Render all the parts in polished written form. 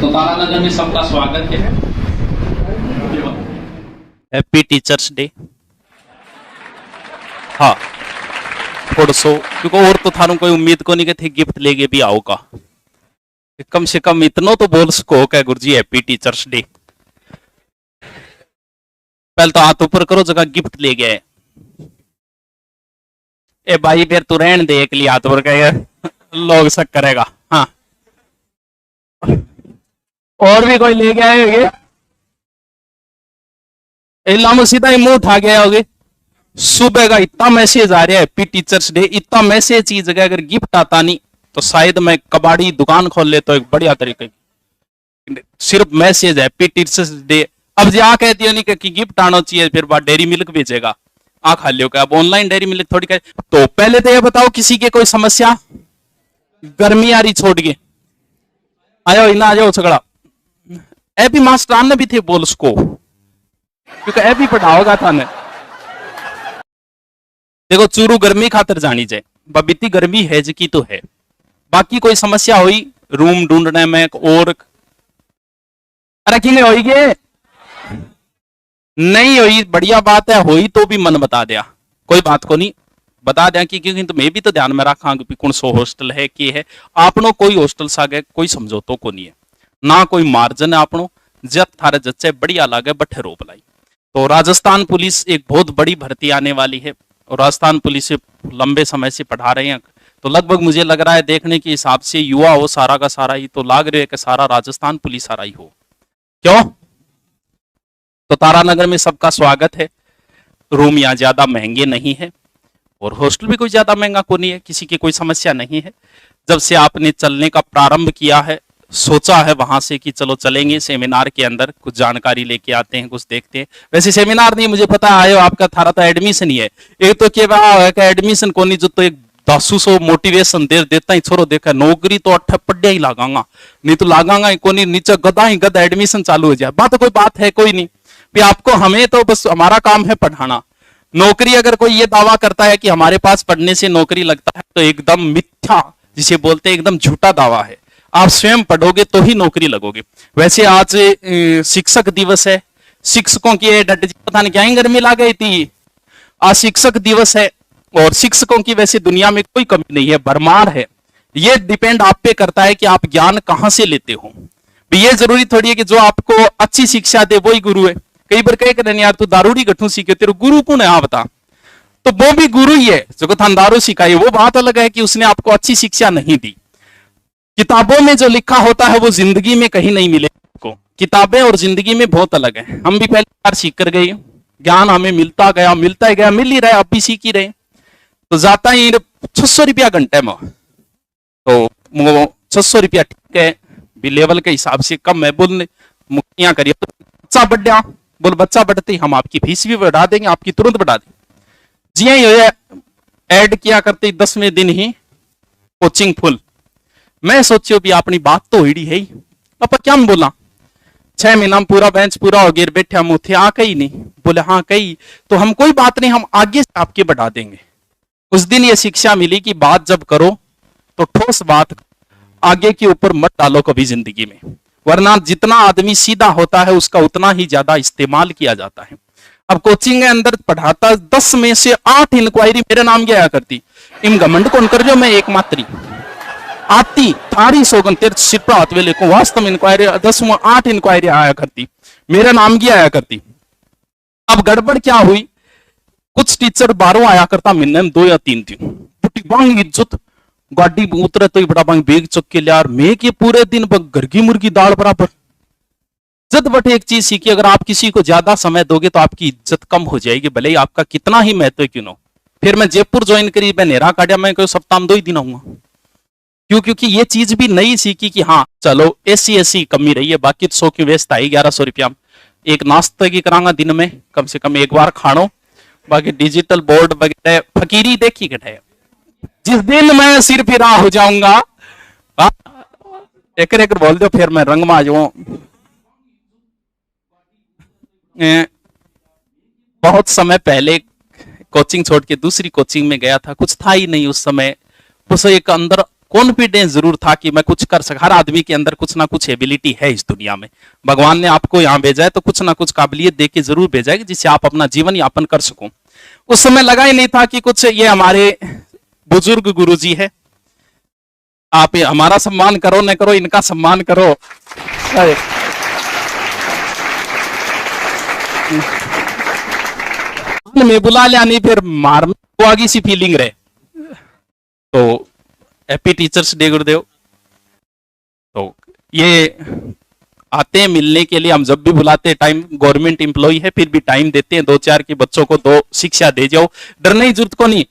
तो तारानगर में सबका स्वागत है। Happy teachers day. हाँ थोड़ा सो क्योंकि और तो थानों कोई उम्मीद को नहीं कि थे गिफ्ट लेके भी आओगा, कम से कम इतना तो बोल सको क्या गुरुजी हैप्पी टीचर्स डे। पहले तो हाथ ऊपर करो जगह गिफ्ट ले गए। ए भाई फिर तू रहने दे एक लिए हाथ ऊपर कहेगा लोग शक करेगा। हाँ और भी कोई ले गए होगे, इलाम सीधा ही मुंह उठा गया होगे। सुबह का इतना मैसेज आ रहा है हैप्पी टीचर्स डे, इतना मैसेज की जगह अगर गिफ्ट आता नहीं तो शायद मैं कबाड़ी दुकान खोल लेता एक बढ़िया तरीके की। सिर्फ मैसेज हैप्पी टीचर्स डे। अब जा कहती हो नहीं कि गिफ्ट आना चाहिए, फिर बाद डेयरी मिल्क भेजेगा आ खा लियो क्या। अब ऑनलाइन डेयरी मिल्क थोड़ी कर। तो पहले तो ये बताओ किसी के कोई समस्या, गर्मी आ रही छोड़ के आयो इना आ जाओ झगड़ा। ए भी मास्टर ने भी थे बोल उसको क्योंकि ए भी पढ़ाओगा था ने। देखो चूरू गर्मी खातर जानी जाए, बबीती गर्मी है की तो है। बाकी कोई समस्या हुई रूम ढूंढने में और रखेंगे होगी नहीं हुई बढ़िया बात है, हुई तो भी मन बता दिया कोई बात को नहीं बता दें कि क्योंकि तो मैं भी तो ध्यान में रखा कि कौन सो हॉस्टल है कि है आपनो कोई हॉस्टल सागे कोई समझौतों को नहीं है ना कोई मार्जिन है आपनो जब थारे जच्चे बढ़िया लागे बठे रोप लाई। तो राजस्थान पुलिस एक बहुत बड़ी भर्ती आने वाली है और राजस्थान पुलिस से लंबे समय से पढ़ा रहे हैं। तो लगभग मुझे लग रहा है देखने के हिसाब से युवा हो सारा का सारा ही, तो लाग रहे है कि सारा राजस्थान पुलिस सारा ही हो क्यों। तो तारानगर में सबका स्वागत है। रूम यहाँ ज्यादा महंगे नहीं है और हॉस्टल भी कोई ज्यादा महंगा को नहीं है, किसी की कोई समस्या नहीं है। जब से आपने चलने का प्रारंभ किया है सोचा है वहां से कि चलो चलेंगे सेमिनार के अंदर कुछ जानकारी लेके आते हैं कुछ देखते हैं। वैसे सेमिनार नहीं मुझे पता आयो आपका थारा तो एडमिशन ही है। एक तो क्या एडमिशन को नहीं जो तो एक 10 मोटिवेशन दे देता ही छोरो देखा नौकरी तो 8 पड्डिया ही लगांगा नहीं तो लगांगा ही को नहीं, नीचे गदा ही गदा एडमिशन चालू हो जाए। बात कोई बात है कोई नहीं भी आपको, हमें तो बस हमारा काम है पढ़ाना। नौकरी अगर कोई ये दावा करता है कि हमारे पास पढ़ने से नौकरी लगता है तो एकदम मिथ्या, जिसे बोलते हैं एकदम झूठा दावा है। आप स्वयं पढ़ोगे तो ही नौकरी लगोगे। वैसे आज शिक्षक दिवस है, शिक्षकों की पता नहीं क्या ही गर्मी ला गई थी। आज शिक्षक दिवस है और शिक्षकों की वैसे दुनिया में कोई कमी नहीं है, भरमार है। ये डिपेंड आप पे करता है कि आप ज्ञान कहां से लेते हो। ये जरूरी थोड़ी है कि जो आपको अच्छी शिक्षा दे वही गुरु है। कई बार कह कर यार तू दारूड़ी गठू सीखे तेरे गुरु कौन है आप बता, तो वो भी गुरु ही है जो थान दारू सिखाई। वो बात अलग है कि उसने आपको अच्छी शिक्षा नहीं दी। किताबों में जो लिखा होता है वो जिंदगी में कहीं नहीं मिले आपको। किताबें और जिंदगी में बहुत अलग है। हम भी पहली बार सीख कर गए, ज्ञान हमें मिलता गया मिल ही रहा है, अब भी सीख ही रहे। तो जाता ही 600 रुपया घंटे में, तो 600 रुपया ठीक है भी लेवल के हिसाब से कम है। बोल मुक्तियां करिए बच्चा बढ़िया बोल बच्चा बढ़ते हम आपकी फीस भी बढ़ा देंगे, आपकी तुरंत बढ़ा देंगे। जी हाँ ऐड किया करते 10वें दिन ही कोचिंग फुल। मैं सोचियो भी अपनी बात तो हिड़ी है ही, पापा क्या बोला 6 महीना में पूरा बेंच पूरा हो गया बैठे हम उठे आ कही नहीं बोले हाँ कही तो हम कोई बात नहीं हम आगे से आपके बढ़ा देंगे। उस दिन ये शिक्षा मिली कि बात जब करो तो ठोस बात आगे के ऊपर मत डालो कभी जिंदगी में, वरना जितना आदमी सीधा होता है उसका उतना ही ज्यादा इस्तेमाल किया जाता है। अब कोचिंग के अंदर पढ़ाता 10 में से 8 इंक्वायरी मेरे नाम की आया करती। इम घमंड कौन कर जो मैं एकमात्री आती थारी सौगन तेरे सिर पर हाथ वेले को वास्तव में इंक्वायरी 10 में 8 इंक्वायरी आया करती मेरे नाम की आया करती। अब गड़बड़ क्या हुई, कुछ टीचर 12 आया करता महीने में 2 या 3 दिन पुटी बांग इज्जत गाड़ी उतरे तो ही बड़ा बांग बेग चुक के लिया मैं के पूरे दिन घर की मुर्गी दाल बराबर। जद बटे एक चीज सीखी, अगर आप किसी को ज्यादा समय दोगे तो आपकी इज्जत कम हो जाएगी, भले ही आपका कितना ही महत्व क्यों ना। फिर मैं जयपुर ज्वाइन करी, मैं नेरा काटिया, मैं कोई सप्ताह में 2 ही दिन आऊंगा क्यों, क्योंकि ये चीज भी नहीं सीखी कि हाँ चलो ऐसी कमी रही है। बाकी 100 की व्यस्त आई 1100 रुपया एक नाश्ते की करांगा दिन में कम से कम एक बार खानो। बाकी डिजिटल बोर्ड वगैरह फकीरी देखी कटे जिस दिन मैं सिर फिरा हो जाऊंगा एक बोल दो फिर मैं रंग में आ जाऊं। बहुत समय पहले कोचिंग छोड़ के दूसरी कोचिंग में गया था, कुछ था ही नहीं उस समय। उस एक अंदर कॉन्फिडेंस जरूर था कि मैं कुछ कर सक। हर आदमी के अंदर कुछ ना कुछ एबिलिटी है इस दुनिया में। भगवान ने आपको यहाँ भेजा है तो कुछ ना कुछ काबिलियत दे के जरूर भेजा है जिससे आप अपना जीवन यापन कर सको। उस समय लगा ही नहीं था कि कुछ ये हमारे बुजुर्ग गुरुजी है, आप हमारा सम्मान करो न करो, इनका सम्मान करो। में बुला लिया नहीं फिर मार आगी सी फीलिंग रहे। तो हैप्पी टीचर्स डे गुरुदेव। तो ये आते हैं मिलने के लिए, हम जब भी बुलाते हैं, टाइम गवर्नमेंट एम्प्लॉय है फिर भी टाइम देते हैं 2-4 के बच्चों को 2 शिक्षा दे जाओ। डरने की जरूरत को नहीं,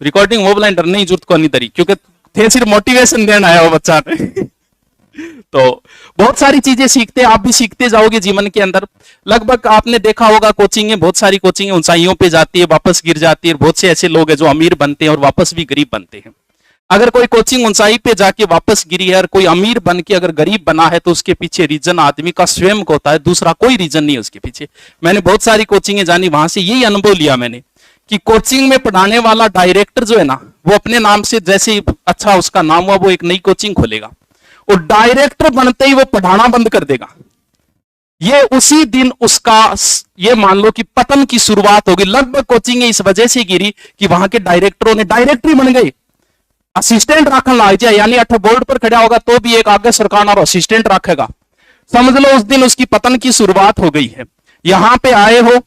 रिकॉर्डिंग हो बोला डरने की जरूरत को नहीं तरी, क्योंकि थे सिर्फ मोटिवेशन देना आया वो बच्चा ने। तो बहुत सारी चीजें सीखते, आप भी सीखते जाओगे जीवन के अंदर। लगभग आपने देखा होगा कोचिंग में, बहुत सारी कोचिंग ऊंचाइयों पे जाती है वापस गिर जाती है। बहुत से ऐसे लोग हैं जो अमीर बनते हैं और वापस भी गरीब बनते हैं। अगर कोई कोचिंग ऊंचाई पे जाके वापस गिरी है और कोई अमीर बन के अगर गरीब बना है तो उसके पीछे रीजन आदमी का स्वयं को होता है, दूसरा कोई रीजन नहीं है उसके पीछे। मैंने बहुत सारी कोचिंगें जानी, वहां से यही अनुभव लिया मैंने कि कोचिंग में पढ़ाने वाला डायरेक्टर जो है ना, वो अपने नाम से जैसे ही अच्छा उसका नाम हुआ वो एक नई कोचिंग खोलेगा और डायरेक्टर बनते ही वो पढ़ाना बंद कर देगा। ये उसी दिन उसका ये मान लो कि पतन की शुरुआत होगी। लगभग कोचिंग इस वजह से गिरी कि वहां के डायरेक्टरों ने डायरेक्टर बन गए, असिस्टेंट रखने लग जाए, यानी 8 बोर्ड पर खड़ा होगा तो भी एक आगे सरकार और असिस्टेंट रखेगा। समझ लो उस दिन उसकी पतन की शुरुआत हो गई है। यहां पे आए हो,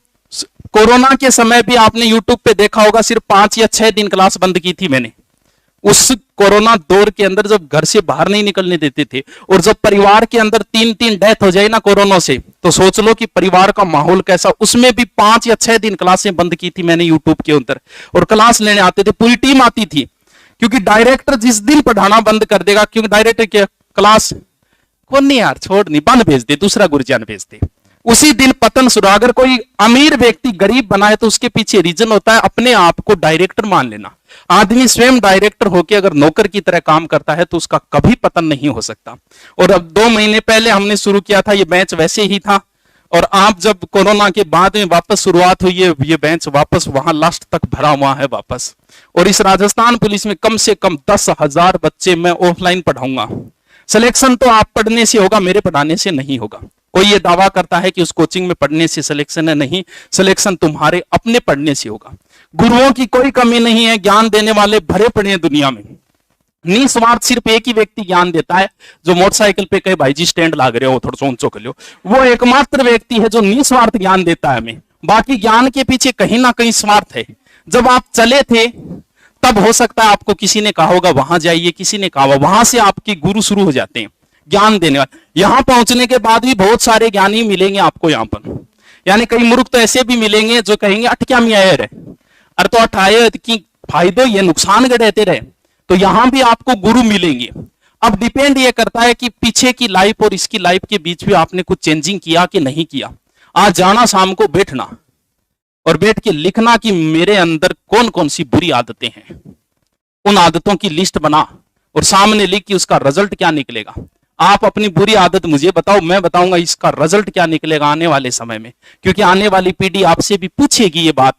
कोरोना के समय भी आपने यूट्यूब पे देखा होगा, सिर्फ 5 या 6 दिन क्लास बंद की थी मैंने। उस कोरोना दौर के अंदर जब घर से बाहर नहीं निकलने देते थे और जब परिवार के अंदर 3-3 डेथ हो जाए ना कोरोना से, तो सोच लो कि परिवार का माहौल कैसा। उसमें भी 5 या 6 दिन क्लासें बंद की थी मैंने यूट्यूब के अंदर, और क्लास लेने आते थे, पूरी टीम आती थी। क्योंकि डायरेक्टर जिस दिन पढ़ाना बंद कर देगा, क्योंकि डायरेक्टर क्या क्लास कौन नहीं यार छोड़ नहीं, बंद भेज दे, दूसरा गुरुजन भेज दे, उसी दिन पतन शुरू। अगर कोई अमीर व्यक्ति गरीब बनाए तो उसके पीछे रीजन होता है अपने आप को डायरेक्टर मान लेना। आदमी स्वयं डायरेक्टर होकर अगर नौकर की तरह काम करता है तो उसका कभी पतन नहीं हो सकता। और अब 2 महीने पहले हमने शुरू किया था, ये बैच वैसे ही था, और आप जब कोरोना के बाद में वापस शुरुआत हुई है, ये बेंच वापस वहां लास्ट तक भरा हुआ है वापस। और इस राजस्थान पुलिस में कम से कम 10,000 बच्चे मैं ऑफलाइन पढ़ाऊंगा। सिलेक्शन तो आप पढ़ने से होगा, मेरे पढ़ाने से नहीं होगा। कोई ये दावा करता है कि उस कोचिंग में पढ़ने से सिलेक्शन है, नहीं, सिलेक्शन तुम्हारे अपने पढ़ने से होगा। गुरुओं की कोई कमी नहीं है, ज्ञान देने वाले भरे पड़े हैं दुनिया में। निस्वार्थ सिर्फ एक ही व्यक्ति ज्ञान देता है, जो मोटरसाइकिल पे कहे भाई जी स्टैंड लाग रहे हो थोड़ा सा ऊंचो कर लो, वो एकमात्र व्यक्ति है जो निस्वार्थ ज्ञान देता है हमें। बाकी ज्ञान के पीछे कहीं ना कहीं स्वार्थ है। जब आप चले थे तब हो सकता है आपको किसी ने कहा होगा वहां जाइए, किसी ने कहा, वहां से आपके गुरु शुरू हो जाते हैं ज्ञान देने वाले। यहां पहुंचने के बाद भी बहुत सारे ज्ञानी मिलेंगे आपको यहां पर, यानी कई मूर्ख तो ऐसे भी मिलेंगे जो कहेंगे अटक्या में आए रहे, अरे तो अठाए की फायदो ये नुकसान गढ़ते रहे। तो यहां भी आपको गुरु मिलेंगे। अब डिपेंड ये करता है कि पीछे की लाइफ और इसकी लाइफ के बीच में आपने कुछ चेंजिंग किया कि नहीं किया। आज जाना, शाम को बैठना और बैठ के लिखना कि मेरे अंदर कौन कौन सी बुरी आदतें हैं, उन आदतों की लिस्ट बना और सामने लिख कि उसका रिजल्ट क्या निकलेगा। आप अपनी बुरी आदत मुझे बताओ, मैं बताऊंगा इसका रिजल्ट क्या निकलेगा आने वाले समय में। क्योंकि आने वाली पीढ़ी आपसे भी पूछेगी ये बात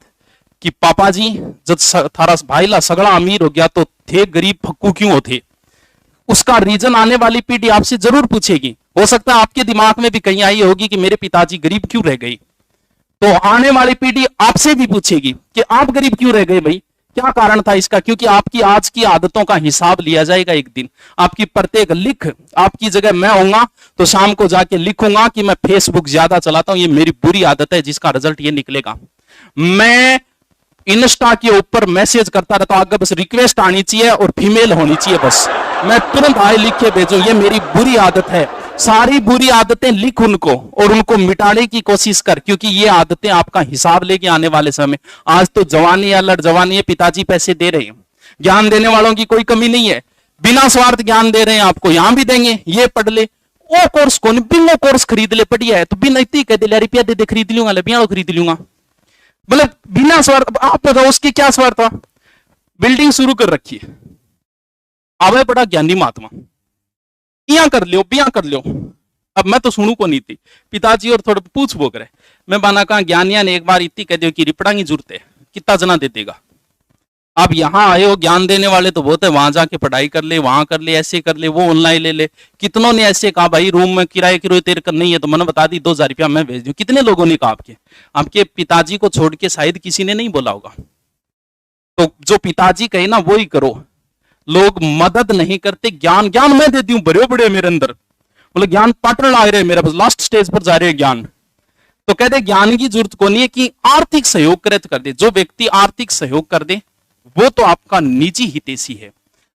कि पापा जी जब थारा भाईला सगड़ा अमीर हो गया तो थे गरीब फक्कू क्यों थे। उसका रीजन आने वाली पीढ़ी आपसे जरूर पूछेगी। हो सकता है आपके दिमाग में भी कहीं आई होगी कि मेरे पिताजी गरीब क्यों रह गए, तो आने वाली पीढ़ी आपसे भी पूछेगी कि आप गरीब क्यों रह गए भाई, क्या कारण था इसका। क्योंकि आपकी आज की आदतों का हिसाब लिया जाएगा एक दिन। आपकी प्रत्येक लिख, आपकी जगह मैं होऊंगा तो शाम को जाके लिखूंगा कि मैं फेसबुक ज्यादा चलाता हूं, ये मेरी बुरी आदत है जिसका रिजल्ट ये निकलेगा। मैं इंस्टा के ऊपर मैसेज करता रहता हूं, आगे बस रिक्वेस्ट आनी चाहिए और फीमेल होनी चाहिए, बस मैं तुरंत हाय लिख के भेजूं, ये मेरी बुरी आदत है। सारी बुरी आदतें लिख उनको और उनको मिटाने की कोशिश कर, क्योंकि ये आदतें आपका हिसाब लेके आने वाले समय। आज तो जवानी या लड़ जवानी है, पिताजी पैसे दे रहे हैं, ज्ञान देने वालों की कोई कमी नहीं है, बिना स्वार्थ ज्ञान दे रहे हैं आपको, यहां भी देंगे, ये पढ़ ले, वो कोर्स कौन, बिना कोर्स खरीद ले, बढ़िया है तो बिना इतनी कह दे रुपया दे खरीद लूंगा, लबिया खरीद लूंगा, मतलब बिना स्वार्थ। आप बताओ उसकी क्या स्वार्थ था। बिल्डिंग शुरू कर रखी है, आवे बड़ा ज्ञानी महात्मा, इया कर लियो, बिया कर लियो। अब मैं तो सुनू को नहीं थी, पिताजी और थोड़े पूछ बोक रहे, मैं बना कहा ज्ञानिया ने एक बार इतनी कह दियो कि रिपड़ा की जरूरत है, कितना जना दे देगा। आप यहाँ आए हो, ज्ञान देने वाले तो बहुत है, वहां जाके पढ़ाई कर ले, वहां कर ले, ऐसे कर ले, वो ऑनलाइन ले ले। कितनों ने ऐसे कहा भाई रूम में किराए की रोई तेरे कर नहीं है तो मैंने बता दी 2,000 रुपया मैं भेज दूं। कितने लोगों ने कहा आपके आपके पिताजी को छोड़ के शायद किसी ने नहीं बोला होगा। तो जो पिताजी कहे ना वो ही करो। लोग मदद नहीं करते। ज्ञान ज्ञान मैं देती हूँ, बड़े बड़े मेरे अंदर बोले ज्ञान पाटन ला रहे मेरे पास, लास्ट स्टेज पर जा रहे हैं ज्ञान। तो कहते ज्ञान की जरूरत को नहीं है कि आर्थिक सहयोग कर दे। जो व्यक्ति आर्थिक सहयोग कर दे वो तो आपका निजी हितैषी है।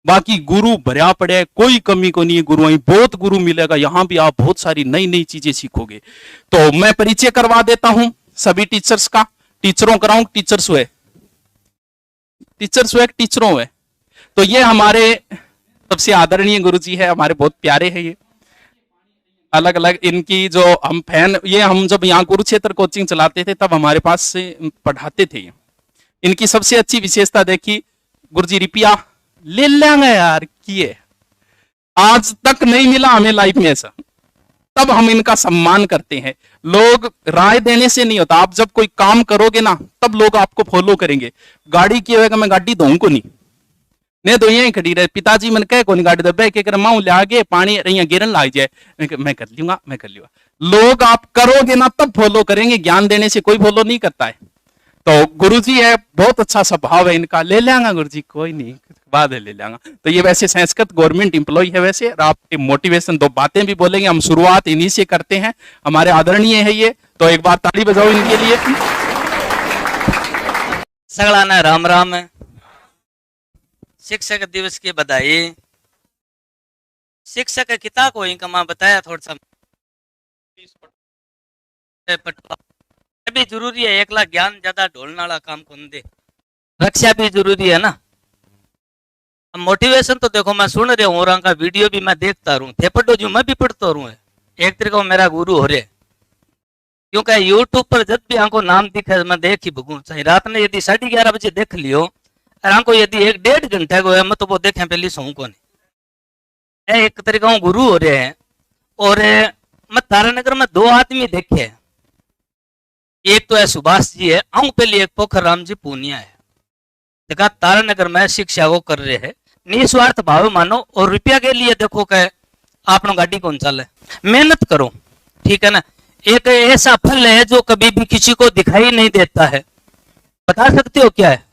बाकी गुरु भरया पड़े, कोई कमी को नहीं है। गुरु वहीं बहुत गुरु मिलेगा, यहां भी आप बहुत सारी नई नई चीजें सीखोगे। तो मैं परिचय करवा देता हूं सभी टीचर्स का। टीचरों कराऊं, टीचर्स हुए, टीचर्स हुए, टीचरों हुए। तो ये हमारे सबसे आदरणीय गुरु जी है, हमारे बहुत प्यारे हैं। ये अलग अलग इनकी जो हम फैन, ये हम जब यहाँ कुरुक्षेत्र कोचिंग चलाते थे तब हमारे पास से पढ़ाते थे। इनकी सबसे अच्छी विशेषता देखी, गुरुजी रुपया ले लेंगे यार किए, आज तक नहीं मिला हमें लाइफ में ऐसा। तब हम इनका सम्मान करते हैं। लोग राय देने से नहीं होता, आप जब कोई काम करोगे ना तब लोग आपको फॉलो करेंगे। गाड़ी की होगा, मैं गाड़ी दूं को नहीं तो यहीं खड़ी रहे। पिताजी मैंने कह कौन गाड़ी दबे के कर माऊ ले आगे पानी यहाँ गिरन लाग जाए, मैं कर लूंगा, मैं कर लूंगा। लोग आप करोगे ना तब फॉलो करेंगे, ज्ञान देने से कोई फॉलो नहीं करता है। तो गुरुजी है, बहुत अच्छा स्वभाव है इनका। ले लेंगा गुरुजी, कोई नहीं बाद में ले लेंगा। तो ये वैसे संस्कृत गवर्नमेंट एम्प्लॉय है वैसे। और आप मोटिवेशन दो बातें भी बोलेंगे, हम शुरुआत इन्हीं से करते हैं। हमारे आदरणीय है ये, तो एक बार ताली बजाओ इनके लिए। सगलाना राम राम। शिक्षक दिवस की बधाई। शिक्षक किता को कमा बताया थोड़ा सा भी जरूरी है। एकला ज्ञान ज्यादा ढोलने वाला काम कौन दे, रक्षा भी जरूरी है ना। मोटिवेशन तो देखो मैं सुन रहा हूँ और का वीडियो भी मैं देखता रहूं, थे पढ़ो जो मैं भी पढ़ता रहूं। एक तरीका मेरा गुरु हो रहे, क्योंकि यूट्यूब पर जब भी हमको नाम दिखे मैं देख ही भगू। चाहे रात में यदि 11:30 बजे देख लियो और हमको यदि 1-1.5 घंटे को है मैं तो वो देखे पहले सो को नहीं। एक तरीका गुरु हो रहे हैं। और मैं तारानगर में 2 आदमी देखे, एक तो है सुभाष जी है, आऊं पहले एक पोखर राम जी पूनिया है। देखा तारानगर में शिक्षा को कर रहे हैं, निस्वार्थ भाव मानो। और रुपया के लिए देखो कि आप गाड़ी कौन चले, मेहनत करो, ठीक है ना। एक ऐसा फल है जो कभी भी किसी को दिखाई नहीं देता है, बता सकते हो क्या है?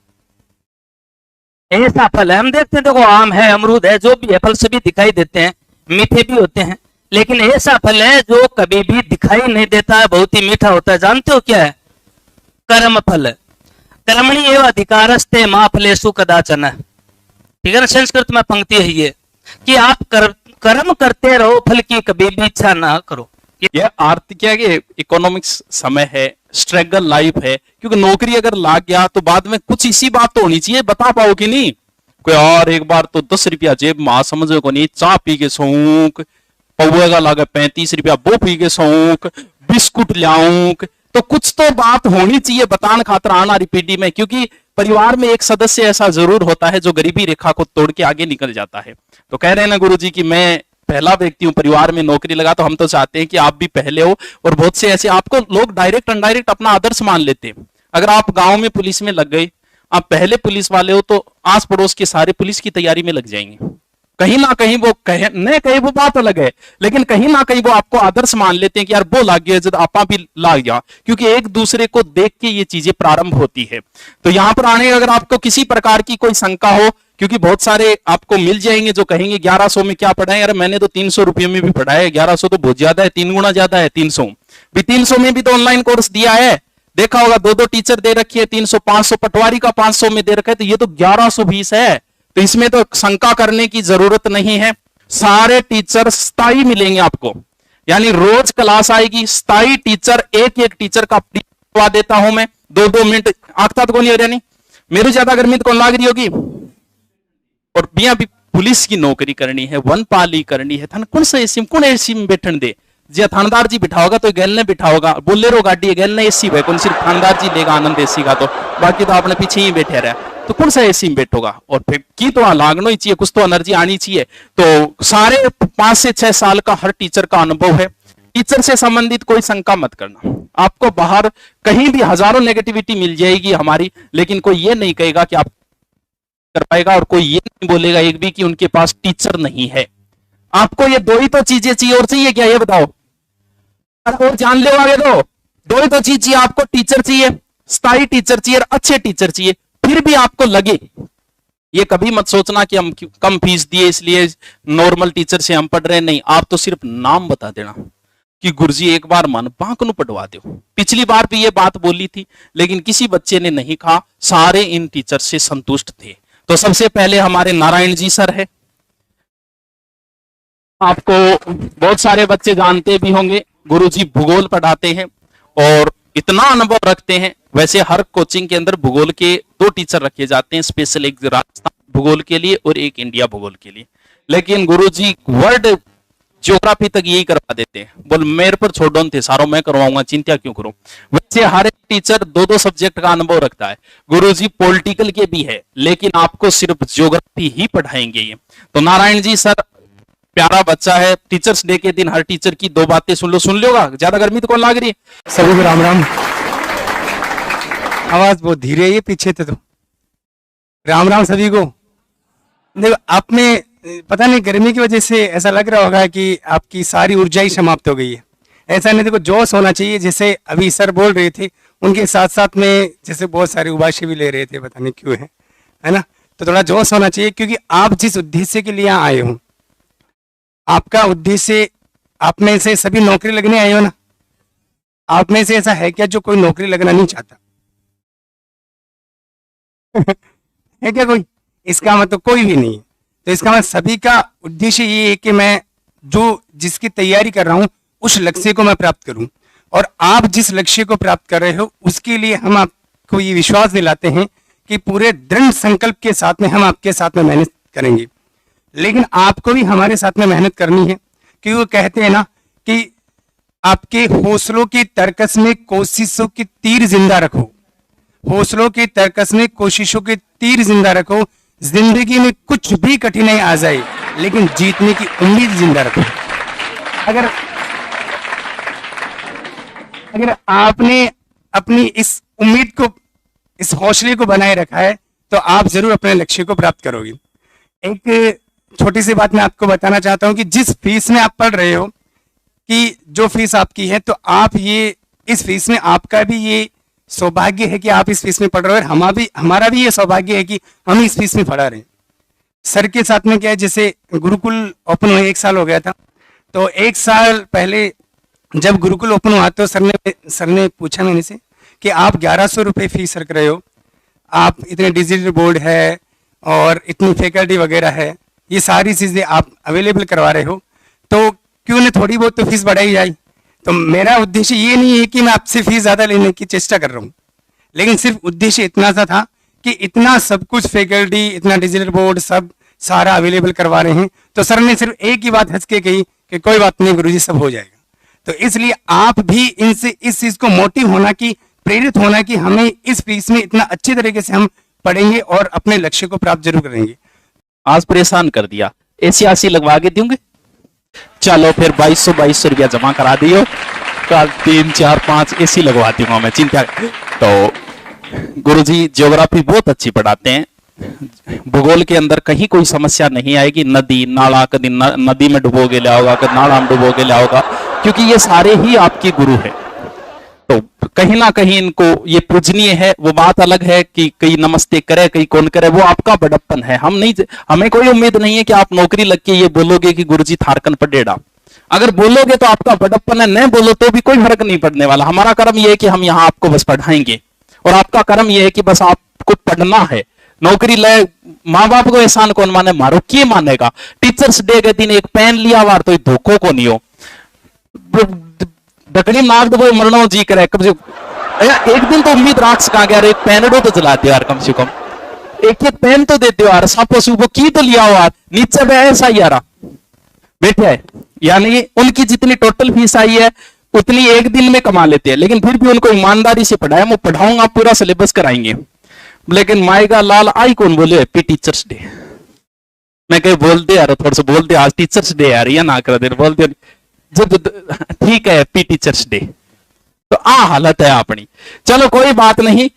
ऐसा फल है, हम देखते हैं देखो आम है, अमरूद है, जो भी है फल सभी दिखाई देते हैं, मीठे भी होते हैं। लेकिन ऐसा फल है जो कभी भी दिखाई नहीं देता है, बहुत ही मीठा होता है। जानते हो क्या है? कर्म फल। कर्मणि एवं अधिकारस्ते मा फलेषु कदाचन। ठीक है ना, संस्कृत में पंक्ति है ये कि आप कर्म करते रहो, फल की कभी भी इच्छा ना करो। ये आर्थिक क्या है, इकोनॉमिक्स समय है, स्ट्रगल लाइफ है। क्योंकि नौकरी अगर लाग गया तो बाद में कुछ इसी बात तो होनी चाहिए, बता पाओ कि नहीं। कोई और एक बार तो 10 रुपया जेब में समझो को नहीं, चाय पी के सौंक, पौए का लागे 35 रुपया वो पी के सौंक, बिस्कुट लाऊंक। तो कुछ तो बात होनी चाहिए बतान खातर आना पीढ़ी में। क्योंकि परिवार में एक सदस्य ऐसा जरूर होता है जो गरीबी रेखा को तोड़ के आगे निकल जाता है। तो कह रहे हैं ना गुरुजी कि मैं पहला व्यक्ति हूं परिवार में नौकरी लगा, तो हम तो चाहते हैं कि आप भी पहले हो। और बहुत से ऐसे आपको लोग डायरेक्ट अनडायरेक्ट अपना आदर्श मान लेते हैं। अगर आप गांव में पुलिस में लग गए, आप पहले पुलिस वाले हो, तो आस पड़ोस के सारे पुलिस की तैयारी में लग जाएंगे। कहीं ना कहीं वो कहे वो बात अलग है, लेकिन कहीं ना कहीं वो आपको आदर्श मान लेते हैं कि यार वो लाग गया जब आपा भी लाग गया। क्योंकि एक दूसरे को देख के ये चीजें प्रारंभ होती है। तो यहां पर आने अगर आपको किसी प्रकार की कोई शंका हो, क्योंकि बहुत सारे आपको मिल जाएंगे जो कहेंगे 1100 में क्या पढ़ाए, यार मैंने तो 300 रुपये में भी पढ़ाया, 1100 तो बहुत ज्यादा है, 3 गुना ज्यादा है। 300 भी 300 में भी तो ऑनलाइन कोर्स दिया है, देखा होगा 2-2 टीचर दे रखी है, 300 500 पटवारी का 500 में दे रखा है। तो ये तो 1120 है, तो इसमें तो शंका करने की जरूरत नहीं है। सारे टीचर स्थायी मिलेंगे आपको, यानी रोज क्लास आएगी, स्थायी टीचर, एक टीचर का करवा देता हूं मैं। 2-2 मिनट आखता तो नहीं हो रहा, नहीं मेरे ज्यादा गर्मी तो कौन लाग रही होगी। और बिया भी पुलिस की नौकरी करनी है, वनपाली करनी है, थान कौन सा एसी कौन एसी में बैठन दे। जी थानेदार जी बिठाओगा तो गैल ने बिठाओगा, बोलेरो गाड़ी गैल ने एसी है, कौन सिर्फ थानेदार जी लेगा आनंद एसी का, तो बाकी तो आपने पीछे ही बैठे रहे, तो कौन सा एसी में बैठोगा। और फिर की तो लागना ही चाहिए, कुछ तो एनर्जी आनी चाहिए। तो सारे 5 से 6 साल का हर टीचर का अनुभव है। टीचर से संबंधित कोई शंका मत करना। आपको बाहर कहीं भी हजारों नेगेटिविटी मिल जाएगी हमारी, लेकिन कोई ये नहीं कहेगा कि आप कर पाएगा और कोई ये नहीं बोलेगा एक भी कि उनके पास टीचर नहीं है। आपको ये दो ही तो चीजें चाहिए, और चाहिए क्या ये बताओ? और जान ले आगे दो ही तो चीज चाहिए आपको, टीचर चाहिए, स्थायी टीचर चाहिए और अच्छे टीचर चाहिए। फिर भी आपको लगे, ये कभी मत सोचना कि हम कम फीस दिए इसलिए नॉर्मल टीचर से हम पढ़ रहे हैं, नहीं, आप तो सिर्फ नाम बता देना कि गुरुजी एक बार मन बांक नु पढ़वा दो। पिछली बार भी ये बात बोली थी लेकिन किसी बच्चे ने नहीं कहा, सारे इन टीचर से संतुष्ट थे। तो सबसे पहले हमारे नारायण जी सर है, आपको बहुत सारे बच्चे जानते भी होंगे, गुरुजी भूगोल पढ़ाते हैं और इतना अनुभव रखते हैं। वैसे हर कोचिंग के अंदर भूगोल के 2 टीचर रखे जाते हैं स्पेशल, एक राजस्थान भूगोल के लिए और एक इंडिया भूगोल के लिए, लेकिन गुरुजी वर्ल्ड ज्योग्राफी तक यही करवा देते हैं। बोल मेरे पर छोड़ थे सारों, मैं करवाऊंगा, चिंता क्यों करूं। वैसे हर एक टीचर 2-2 सब्जेक्ट का अनुभव रखता है। गुरुजी पॉलिटिकल के भी है लेकिन आपको सिर्फ ज्योग्राफी ही पढ़ाएंगे ये। तो नारायण जी सर प्यारा बच्चा है, टीचर्स डे के दिन हर टीचर की 2 बातें सुन लोगा। ज्यादा गर्मी तो कौन लाग रही है? सभी को राम राम। आवाज बहुत धीरे है ये पीछे तो राम राम सभी को। देखो आप में पता नहीं गर्मी की वजह से ऐसा लग रहा होगा कि आपकी सारी ऊर्जा ही समाप्त हो गई है। ऐसा नहीं, देखो जोश होना चाहिए। जैसे अभी सर बोल रहे थे उनके साथ साथ में जैसे बहुत सारे उबाशे भी ले रहे थे, पता नहीं क्यों है ना। तो थोड़ा जोश होना चाहिए क्योंकि आप जिस उद्देश्य के लिए आए हो, आपका उद्देश्य, आप में से सभी नौकरी लगने आए हो ना। आप में से ऐसा है क्या जो कोई नौकरी लगना नहीं चाहता? है क्या कोई? इसका मतलब कोई भी नहीं है। तो इसका मतलब सभी का उद्देश्य ये है कि मैं जिसकी तैयारी कर रहा हूं उस लक्ष्य को मैं प्राप्त करूं, और आप जिस लक्ष्य को प्राप्त कर रहे हो उसके लिए हम आपको ये विश्वास दिलाते हैं कि पूरे दृढ़ संकल्प के साथ में हम आपके साथ में मेहनत करेंगे। लेकिन आपको भी हमारे साथ में मेहनत करनी है, क्योंकि वो कहते हैं ना कि आपके हौसलों की तरकस में कोशिशों की तीर जिंदा रखो। हौसलों की तरकस में कोशिशों के तीर जिंदा रखो। जिंदगी में कुछ भी कठिनाई आ जाए लेकिन जीतने की उम्मीद जिंदा रखो। अगर आपने अपनी इस उम्मीद को, इस हौसले को बनाए रखा है तो आप जरूर अपने लक्ष्य को प्राप्त करोगे। एक छोटी सी बात मैं आपको बताना चाहता हूं कि जिस फीस में आप पढ़ रहे हो, कि जो फीस आपकी है, तो आप ये इस फीस में आपका भी ये सौभाग्य है कि आप इस फीस में पढ़ रहे हो, और हमारा भी ये सौभाग्य है कि हम इस फीस में पढ़ा रहे हैं। सर के साथ में क्या है, जैसे गुरुकुल ओपन हुए 1 साल हो गया था, तो 1 साल पहले जब गुरुकुल ओपन हुआ तो सर ने पूछा मैंने से कि आप 1100 रुपये फीस रख रहे हो, आप इतने डिजिटल बोर्ड है और इतनी फैकल्टी वगैरह है, ये सारी चीज़ें आप अवेलेबल करवा रहे हो, तो क्यों न थोड़ी बहुत तो फीस बढ़ाई जाए। तो मेरा उद्देश्य ये नहीं है कि मैं आपसे फीस ज़्यादा लेने की चेष्टा कर रहा हूँ, लेकिन सिर्फ उद्देश्य इतना सा था कि इतना सब कुछ फैकल्टी, इतना डिजिटल बोर्ड सब सारा अवेलेबल करवा रहे हैं। तो सर ने सिर्फ एक ही बात हंस के कही कि कोई बात नहीं गुरुजी, सब हो जाएगा। तो इसलिए आप भी इनसे इस चीज़ को मोटिव होना, कि प्रेरित होना कि हमें इस फीस में इतना अच्छे तरीके से हम पढ़ेंगे और अपने लक्ष्य को प्राप्त जरूर करेंगे। आज परेशान कर दिया, एसी लगवा के दूंगे, चलो फिर 2200 रुपया जमा करा दियो, कल 3 4 5 एसी लगवा दूंगा मैं, चिंता। तो गुरुजी ज्योग्राफी बहुत अच्छी पढ़ाते हैं, भूगोल के अंदर कहीं कोई समस्या नहीं आएगी। नदी नाला, कभी नदी में डुबोगे ले आओगा, कभी नाला में डुबोगे ले आओगा, क्योंकि ये सारे ही आपके गुरु हैं। तो कहीं ना कहीं इनको ये पूजनीय है। वो बात अलग है कि कई नमस्ते करे कई कौन करे, वो आपका बड़प्पन है। हमें कोई उम्मीद नहीं है कि आप नौकरी लग के ये बोलोगे कि गुरुजी थारकन पढ़ेड़ा। अगर बोलोगे तो आपका बड़प्पन है, नहीं बोलो तो भी कोई फर्क नहीं पड़ने वाला। हमारा कर्म यह है कि हम यहाँ आपको बस पढ़ाएंगे, और आपका कर्म यह है कि बस आपको पढ़ना है। नौकरी ले, माँ बाप को एहसान कौन माने, मारो के मानेगा। टीचर्स डे के दिन एक पेन लिया वार तो धोखो को नहीं हो, डकड़ी नाक दबो मरना जी करे। कम से एक दिन तो उम्मीद राख सका यार, एक पेनडो तो चलाते यार, कम से कम एक पेन तो देते हो यार। सापो सुबह की तो लिया हो यार, नीचे में ऐसा ही यार बैठे है। यानी उनकी जितनी टोटल फीस आई है उतनी एक दिन में कमा लेते हैं, लेकिन फिर भी उनको ईमानदारी से पढ़ाया। मैं पढ़ाऊंगा, पूरा सिलेबस कराएंगे। लेकिन माएगा लाल आई कौन बोले हैप्पी टीचर्स डे। मैं कहीं बोल दे यार, थोड़ा सा बोल दे, आज टीचर्स डे यार, या ना कर दे, बोल दे जब ठीक है हैप्पी टीचर्स डे। तो आ हालत है अपनी। चलो कोई बात नहीं,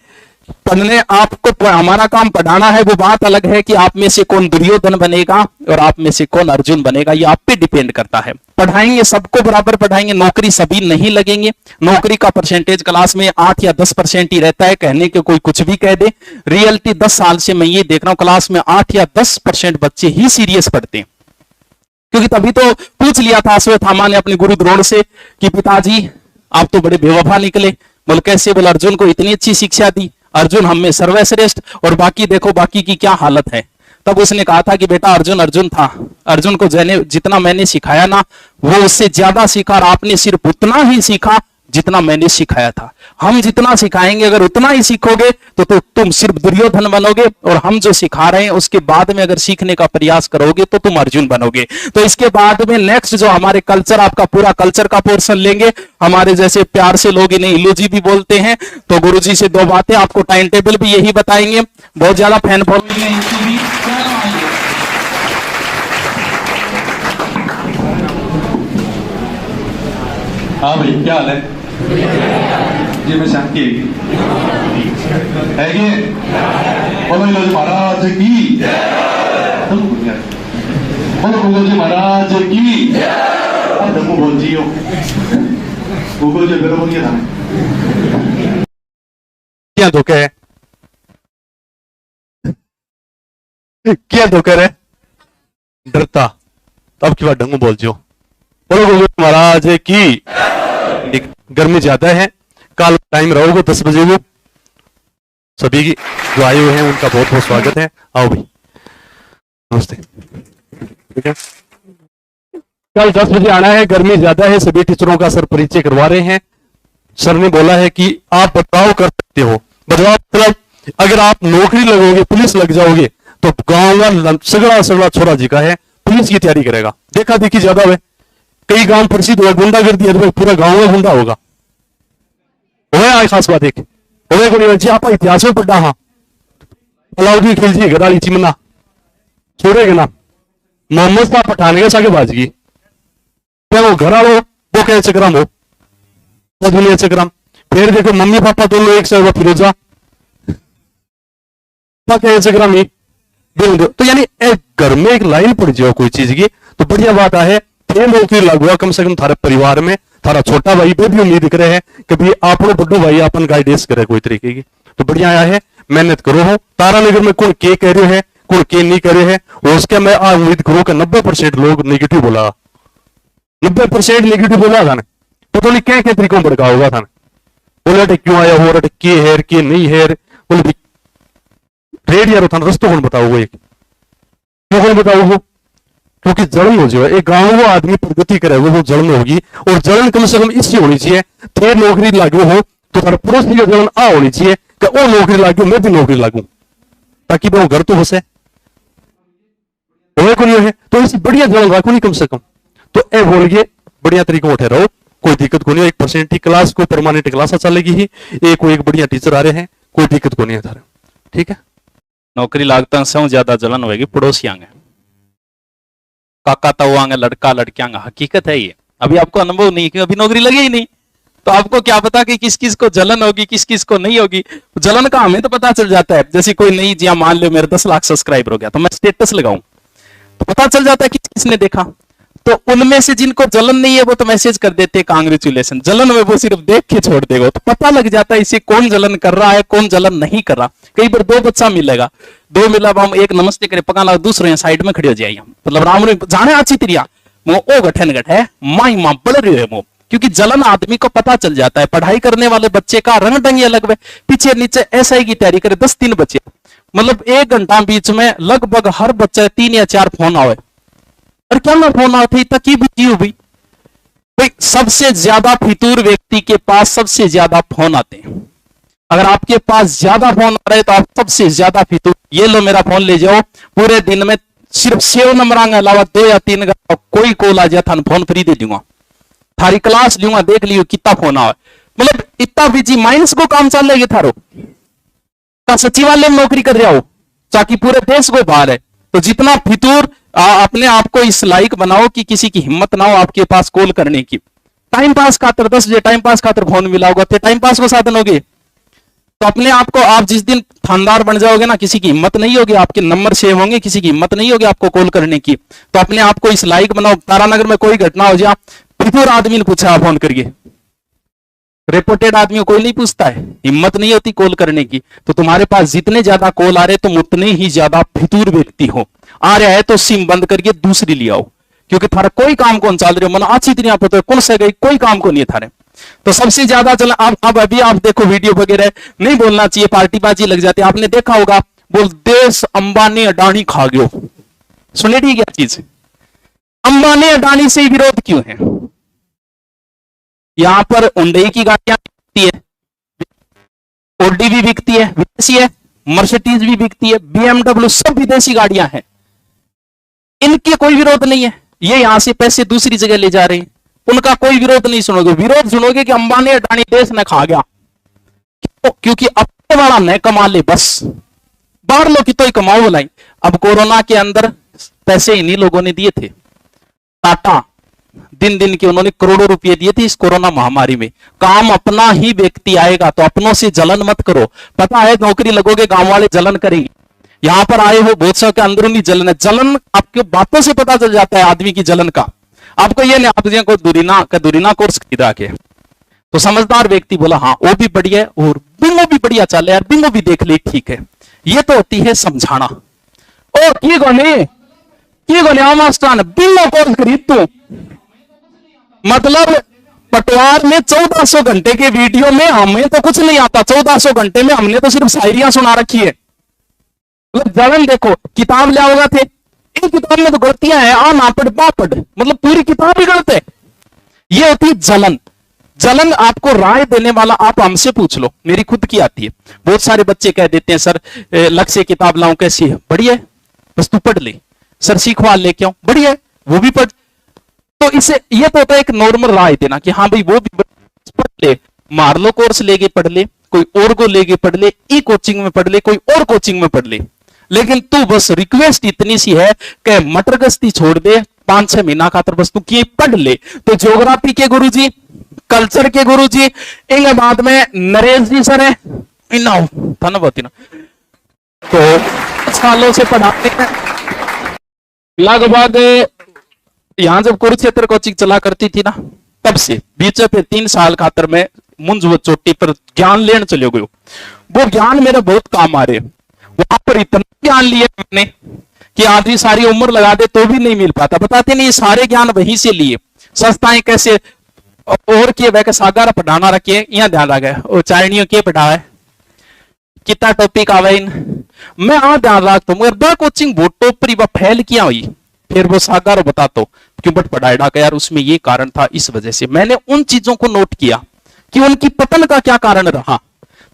पढ़ने आपको, हमारा काम पढ़ाना है, वो बात अलग है कि आप में से कौन दुर्योधन बनेगा और आप में से कौन अर्जुन बनेगा, ये आप पे डिपेंड करता है। पढ़ाएंगे सबको बराबर पढ़ाएंगे, नौकरी सभी नहीं लगेंगे। नौकरी का परसेंटेज क्लास में 8 या 10% ही रहता है, कहने के कोई कुछ भी कह दे। रियलिटी 10 साल से मैं ये देख रहा हूं, क्लास में 8 या 10% बच्चे ही सीरियस पढ़ते हैं। क्योंकि तभी तो पूछ लिया था अश्वत्थामा ने अपने गुरु द्रोण से कि पिताजी आप तो बड़े बेवफा निकले। बोल कैसे? बोल अर्जुन को इतनी अच्छी शिक्षा दी, अर्जुन हम में सर्वश्रेष्ठ, और बाकी देखो बाकी की क्या हालत है। तब उसने कहा था कि बेटा अर्जुन अर्जुन था, अर्जुन को जितना मैंने सिखाया ना वो उससे ज्यादा सीखा, और आपने सिर्फ उतना ही सीखा जितना मैंने सिखाया था। हम जितना सिखाएंगे अगर उतना ही सीखोगे तो तुम सिर्फ दुर्योधन बनोगे, और हम जो सिखा रहे हैं उसके बाद में अगर सीखने का प्रयास करोगे तो तुम अर्जुन बनोगे। तो इसके बाद में नेक्स्ट जो हमारे कल्चर, आपका पूरा कल्चर का पोर्शन लेंगे। हमारे जैसे प्यार से लोग इन्हें इलू जी भी बोलते हैं, तो गुरुजी से 2 बातें, आपको टाइम टेबल भी यही बताएंगे। बहुत ज्यादा फैन फॉलोइंग है इनकी भी। हाँ भाई क्या हाल है जी? मैं शांति है कि बोलो इलाज महाराज की, बोलो गूगल जी महाराज की। दमू बोल जी हो गूगल जी बेरो बोलिए था क्या धोखा है, क्या धोखा है? डरता तब की बात ढंगू बोल जो। बोलो गूगल महाराज की। गर्मी ज्यादा है, कल टाइम रहोगे 10 बजे को। सभी की जो आए हुए हैं उनका बहुत बहुत स्वागत है। आओ भाई, नमस्ते। ठीक है, कल 10 बजे आना है, गर्मी ज्यादा है, सभी टीचरों का सर परिचय करवा रहे हैं। सर ने बोला है कि आप बदलाव कर सकते हो। बदलाव मतलब अगर आप नौकरी लगोगे, पुलिस लग जाओगे, तो गांव का सगड़ा सगड़ा छोरा जी का है पुलिस की तैयारी करेगा। देखा देखी ज्यादा हुए, कई गांव प्रसिद्ध हुआ गुंडागर्दी है, तो पूरा गांव में गुंडा होगा। आज खास बात एक जी आप इतिहास में पढ़ा, हाँ अलाउद्दीन खिलजी गदाली चिमना छोड़ेगा ना, मोहम्मद साहब पठान के सागे बाजगी, क्या वो घर आलो वो कह चक्राम हो, वो दुनिया चक्राम। फिर देखो मम्मी पापा दोनों एक से फिरोजा कह चक्राम ही। तो यानी घर में एक लाइन पड़ जाओ कोई चीज की तो बढ़िया बात है। फिर नौकरी लागू हुआ, कम से कम थारे परिवार में थारा छोटा भाई पे भी उम्मीद करे है कि भाई आपको बड़ो भाई अपन गाइडेंस करे कोई तरीके की। तो बढ़िया आया है, मेहनत करो हो। तारानगर में कौन के कह रहे है, कौन के नहीं कह रहे है, उसके मैं उम्मीद करूं कि 90% लोग नेगेटिव बोला, 90% नेगेटिव बोला था। पता नहीं क्या तरीकों भड़का होगा था, बोले क्यों आया हो, के हेर के नहीं हेर, बोले रेड यार था रस्तों कौन बताओगे, क्यों कौन बताओगे? क्योंकि जलन हो जाए, एक गांव वो आदमी प्रगति करेगा वो जलन होगी, और जलन कम से कम इससे होनी चाहिए। फिर नौकरी लागू हो तो हर पड़ोसी की जलन आ होनी चाहिए कि वो नौकरी लागू मैं भी नौकरी लागू, ताकि वो घर तो बसे को नहीं है। तो इसी बढ़िया जलन रखो नहीं कम से कम। तो ए बोलिए बढ़िया तरीके उठे रहो, कोई दिक्कत को नहीं। 1% की क्लास को परमानेंट क्लास चलेगी ही, एक को एक बढ़िया टीचर आ रहे हैं, कोई दिक्कत को नहीं है। ठीक है, नौकरी लागता से ज्यादा जलन होगी पड़ोसी आगे, काका ताऊ आगे, लड़का लड़की आगे। हकीकत है ये, अभी आपको अनुभव नहीं कि अभी नौकरी लगी ही नहीं, तो आपको क्या पता कि किस किस को जलन होगी किस किस को नहीं होगी। जलन का हमें तो पता चल जाता है। जैसे कोई नई जी मान लो मेरे 10 लाख सब्सक्राइबर हो गया तो मैं स्टेटस लगाऊं तो पता चल जाता है कि किसने देखा। तो उनमें से जिनको जलन नहीं है वो तो मैसेज कर देते कांग्रेचुलेशन, जलन में वो सिर्फ देख के छोड़ देगा। तो पता लग जाता है इसे कौन जलन कर रहा है कौन जलन नहीं कर रहा। कई बार 2 बच्चा मिलेगा, 2 मिला हम एक नमस्ते करे पका लगा, दूसरे साइड में खड़े हो जाए, मतलब राम जाने अच्छी तिरिया मो ओ गठन गठ है माई मां बढ़ रही है मो। क्योंकि जलन आदमी को पता चल जाता है। पढ़ाई करने वाले बच्चे का रंग ढंग अलग है, पीछे नीचे एसआई की तैयारी करे 10-3 बच्चे, मतलब 1 घंटा बीच में लगभग हर बच्चे 3 या 4 फोन आवे। और क्या ना फोन आते तक की बुद्धि हो भाई। सबसे ज्यादा फितूर व्यक्ति के पास सबसे ज्यादा फोन आते हैं। अगर आपके पास ज्यादा फोन आ रहे तो आप सबसे ज्यादा फितूर। ये लो मेरा फोन ले जाओ, पूरे दिन में सिर्फ 6 नंबर के अलावा 2 या 3 कोई कॉल आ जाए था फोन फ्री दे दूंगा, थारी क्लास लूंगा, देख लियो कितना फोन आवे। मतलब इतना बिजी माइंस को काम चल रहा है थारो का सचिवालय में नौकरी कर रहा हो ताकि पूरे देश को बाहर है। तो जितना फितूर अपने आप को इस लायक बनाओ कि किसी की हिम्मत ना हो आपके पास कॉल करने की। टाइम पास खातर 10 बजे टाइम पास खातर फोन मिला होगा तो टाइम पास को साधन होगी। तो अपने आप को, आप जिस दिन थानेदार बन जाओगे ना, किसी की हिम्मत नहीं होगी, आपके नंबर सेव होंगे, किसी की हिम्मत नहीं होगी आपको कॉल करने की। तो अपने आप को इस लायक बनाओ, तारानगर में कोई घटना हो जाए, फिर आदमी ने पूछा फोन करके, रिपोर्टेड आदमी को कोई नहीं पूछता है, हिम्मत नहीं होती कॉल करने की। तो तुम्हारे पास जितने ज्यादा कॉल आ रहे, तुम उतने ही ज्यादा फितूर व्यक्ति हो। आ रहा है तो सिम बंद करके दूसरी ले आओ, क्योंकि थारा कोई काम कौन चल रहे हो, मन अच्छी तरह पता है कौन से गई, कोई काम को नहीं है थारे। तो सबसे ज्यादा चल, अब अभी आप देखो वीडियो वगैरह नहीं बोलना चाहिए, पार्टीबाजी लग जाती है। आपने देखा होगा, बोल देश अंबानी अडानी खा गयो, सुने ठीक क्या चीज, अंबानी अडानी से विरोध क्यों है? यहां पर हुंडई की गाड़ियां बिकती है, ऑडी भी बिकती है, विदेशी है, मर्सिडीज भी बिकती है, BMW, सब विदेशी गाड़ियां हैं, इनके कोई विरोध नहीं है। ये यहां से पैसे दूसरी जगह ले जा रहे हैं, उनका कोई विरोध नहीं सुनोगे। विरोध सुनोगे कि अंबानी अडानी देश ने खा गया, क्योंकि अपने वाला न कमा ले, बस बाहर लोग की तो ही कमाओ बोलाई। अब कोरोना के अंदर पैसे इन्हीं लोगों ने दिए थे, टाटा दिन दिन के उन्होंने करोड़ों रुपए दिए थे इस कोरोना महामारी में। काम अपना ही व्यक्ति आएगा, तो अपनों से जलन मत करो। पता है नौकरी लगोगे गांव वाले जलन करेंगे, यहां पर आए हो बहुत सौ के अंदरूनी जलन है। जलन आपके बातों से पता चल जाता है आदमी की जलन का। आपको ये नहीं, आप को दूरीना कोर्स खरीदा के, तो समझदार व्यक्ति बोला हाँ वो भी बढ़िया है, और बिंगो भी बढ़िया चल यार, बिंगो भी देख ले, ठीक है। ये तो होती है समझाना। ओ की गोने मास्टर बिंगो कोर्स खरीद तू, मतलब पटवार में 1400 घंटे के वीडियो में हमें तो कुछ नहीं आता, 1400 घंटे में हमने तो सिर्फ शायरियां सुना रखी है। मतलब जलन देखो, किताब ले आओगा थे, एक किताब में तो गलतियां हैं, आ ना पढ़ बा पढ़, मतलब पूरी किताब ही गलत है। ये होती है जलन। जलन आपको राय देने वाला आप हमसे पूछ लो, मेरी खुद की आती है। बहुत सारे बच्चे कह देते हैं सर लक्ष्य किताब लाऊं, कैसी है? बढ़िया है, बस तू पढ़ ले। सर सीखवा लेके आऊं, बढ़िया है, वो भी पढ़। तो इसे ये तो होता है एक नॉर्मल राय देना कि हाँ भाई वो भी पढ़ ले, मार लो कोर्स लेके पढ़ ले, कोई और को लेके पढ़ ले, ई कोचिंग में पढ़ ले, कोई और कोचिंग में पढ़ ले। लेकिन तू बस रिक्वेस्ट इतनी सी है कि मटर गश्ती छोड़ दे 5-6 महीना खातर, बस तू की पढ़ ले। तो ज्योग्राफी के गुरुजी, कल्चर के गुरुजी, इनके बाद में नरेश जी सर है, धन्यवाद ना, तो सालों से पढ़ाते हैं। लगभग यहां जब कुरुक्षेत्र कोचिंग चला करती थी ना, तब से बीच पे 3 साल खातर मैं मुंज व चोटी पर ज्ञान लेने चले गए। वो ज्ञान मेरे बहुत काम आ रहे। वहां पर इतना ज्ञान लिया मैंने कि आदमी सारी उम्र लगा दे तो भी नहीं मिल पाता। बताते नहीं, सारे ज्ञान वहीं से लिए। संस्थाएं कैसे और किए वह सागारा पढ़ाना रखिए, यहाँ ध्यान रखे और चाइनियों के पढ़ा है, कितना टॉपिक आवे इन, मैं हाँ ध्यान रखता हूँ। मगर कोचिंग वो टोपरी व फैल किया हुई, फिर वो सागार बताता हूँ क्यों बट पढ़ाएगा यार, उसमें ये कारण था, इस वजह से। मैंने उन चीजों को नोट किया कि उनकी पतन का क्या कारण रहा।